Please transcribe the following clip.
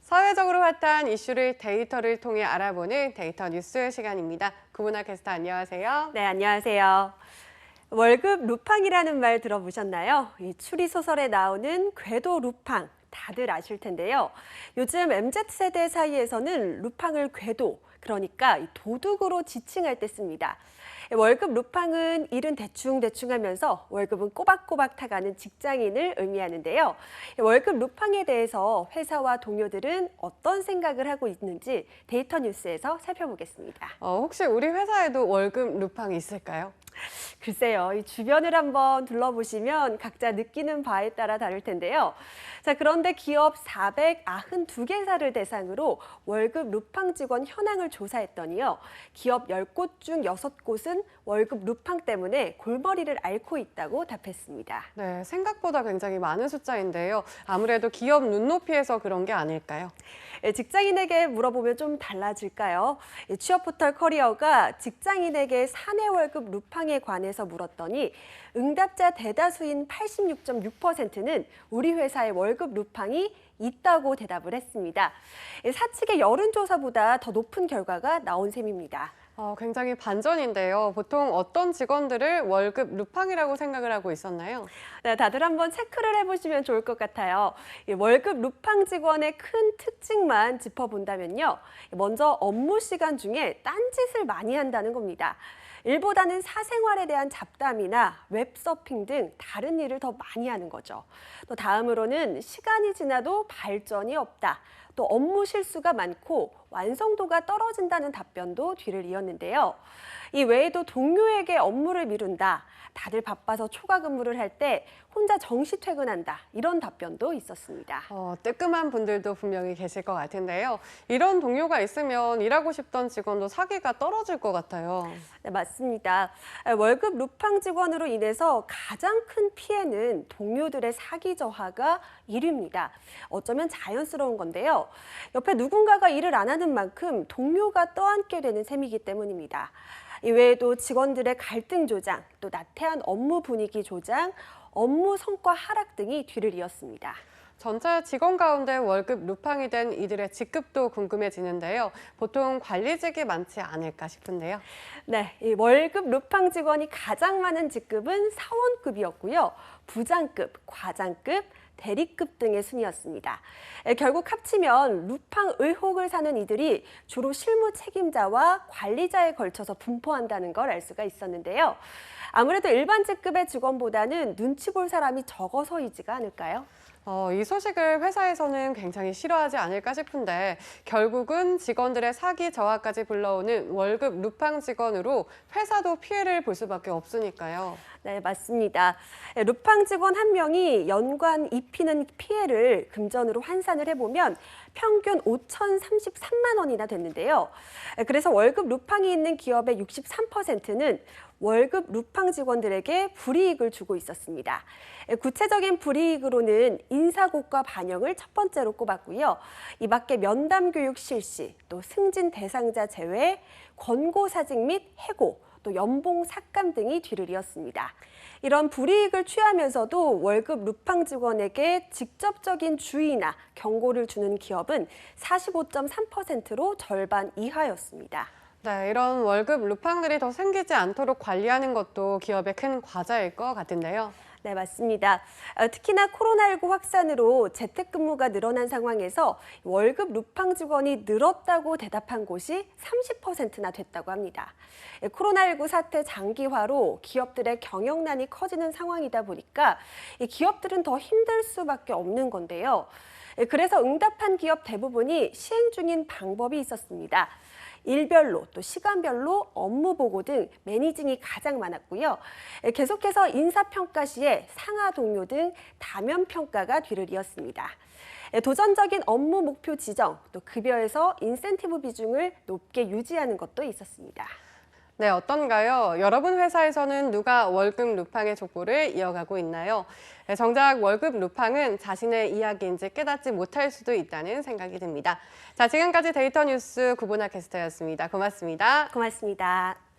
사회적으로 핫한 이슈를 데이터를 통해 알아보는 데이터 뉴스 시간입니다. 구문화 캐스터 안녕하세요. 네, 안녕하세요. 월급 루팡이라는 말 들어보셨나요? 이 추리소설에 나오는 궤도 루팡, 다들 아실 텐데요. 요즘 MZ세대 사이에서는 루팡을 궤도, 그러니까 도둑으로 지칭할 때 씁니다. 월급 루팡은 일은 대충 하면서 월급은 꼬박꼬박 타가는 직장인을 의미하는데요. 월급 루팡에 대해서 회사와 동료들은 어떤 생각을 하고 있는지 데이터 뉴스에서 살펴보겠습니다. 혹시 우리 회사에도 월급 루팡이 있을까요? 글쎄요, 이 주변을 한번 둘러보시면 각자 느끼는 바에 따라 다를 텐데요. 자, 그런데 기업 492개사를 대상으로 월급 루팡 직원 현황을 조사했더니요. 기업 10곳 중 6곳은 월급 루팡 때문에 골머리를 앓고 있다고 답했습니다. 네, 생각보다 굉장히 많은 숫자인데요. 아무래도 기업 눈높이에서 그런 게 아닐까요? 직장인에게 물어보면 좀 달라질까요? 취업 포털 커리어가 직장인에게 사내 월급 루팡에 관해서 물었더니 응답자 대다수인 86.6%는 우리 회사의 월급 루팡이 있다고 대답을 했습니다. 사측의 여론조사보다 더 높은 결과가 나온 셈입니다. 굉장히 반전인데요. 보통 어떤 직원들을 월급 루팡이라고 생각을 하고 있었나요? 네, 다들 한번 체크를 해보시면 좋을 것 같아요. 이 월급 루팡 직원의 큰 특징만 짚어본다면요. 먼저 업무 시간 중에 딴짓을 많이 한다는 겁니다. 일보다는 사생활에 대한 잡담이나 웹서핑 등 다른 일을 더 많이 하는 거죠. 또 다음으로는 시간이 지나도 발전이 없다. 또 업무 실수가 많고 완성도가 떨어진다는 답변도 뒤를 이었는데요. 이 외에도 동료에게 업무를 미룬다. 다들 바빠서 초과 근무를 할 때 혼자 정시 퇴근한다. 이런 답변도 있었습니다. 뜨끔한 분들도 분명히 계실 것 같은데요. 이런 동료가 있으면 일하고 싶던 직원도 사기가 떨어질 것 같아요. 네, 맞습니다. 월급 루팡 직원으로 인해서 가장 큰 피해는 동료들의 사기 저하가 1위입니다. 어쩌면 자연스러운 건데요. 옆에 누군가가 일을 안 하는 만큼 동료가 떠안게 되는 셈이기 때문입니다. 이외에도 직원들의 갈등 조장, 또 나태한 업무 분위기 조장, 업무 성과 하락 등이 뒤를 이었습니다. 전체 직원 가운데 월급 루팡이 된 이들의 직급도 궁금해지는데요. 보통 관리직이 많지 않을까 싶은데요. 네, 이 월급 루팡 직원이 가장 많은 직급은 사원급이었고요. 부장급, 과장급, 대리급 등의 순이었습니다. 결국 합치면 루팡 의혹을 사는 이들이 주로 실무 책임자와 관리자에 걸쳐서 분포한다는 걸 알 수가 있었는데요. 아무래도 일반 직급의 직원보다는 눈치 볼 사람이 적어서이지가 않을까요? 이 소식을 회사에서는 굉장히 싫어하지 않을까 싶은데 결국은 직원들의 사기 저하까지 불러오는 월급 루팡 직원으로 회사도 피해를 볼 수밖에 없으니까요. 네, 맞습니다. 루팡 직원 한 명이 연간 입히는 피해를 금전으로 환산을 해보면 평균 5,033만 원이나 됐는데요. 그래서 월급 루팡이 있는 기업의 63%는 월급 루팡 직원들에게 불이익을 주고 있었습니다. 구체적인 불이익으로는 인사고과 반영을 첫 번째로 꼽았고요. 이 밖에 면담 교육 실시, 또 승진 대상자 제외, 권고사직 및 해고, 또 연봉 삭감 등이 뒤를 이었습니다. 이런 불이익을 취하면서도 월급 루팡 직원에게 직접적인 주의나 경고를 주는 기업은 45.3%로 절반 이하였습니다. 네, 이런 월급 루팡들이 더 생기지 않도록 관리하는 것도 기업의 큰 과제일 것 같은데요. 네, 맞습니다. 특히나 코로나19 확산으로 재택근무가 늘어난 상황에서 월급 루팡 직원이 늘었다고 대답한 곳이 30%나 됐다고 합니다. 코로나19 사태 장기화로 기업들의 경영난이 커지는 상황이다 보니까 기업들은 더 힘들 수밖에 없는 건데요. 그래서 응답한 기업 대부분이 시행 중인 방법이 있었습니다. 일별로 또 시간별로 업무 보고 등 매니징이 가장 많았고요. 계속해서 인사평가 시에 상하 동료 등 다면 평가가 뒤를 이었습니다. 도전적인 업무 목표 지정, 또 급여에서 인센티브 비중을 높게 유지하는 것도 있었습니다. 네, 어떤가요? 여러분 회사에서는 누가 월급 루팡의 족보를 이어가고 있나요? 네, 정작 월급 루팡은 자신의 이야기인지 깨닫지 못할 수도 있다는 생각이 듭니다. 자, 지금까지 데이터 뉴스 구본아 캐스터였습니다. 고맙습니다. 고맙습니다.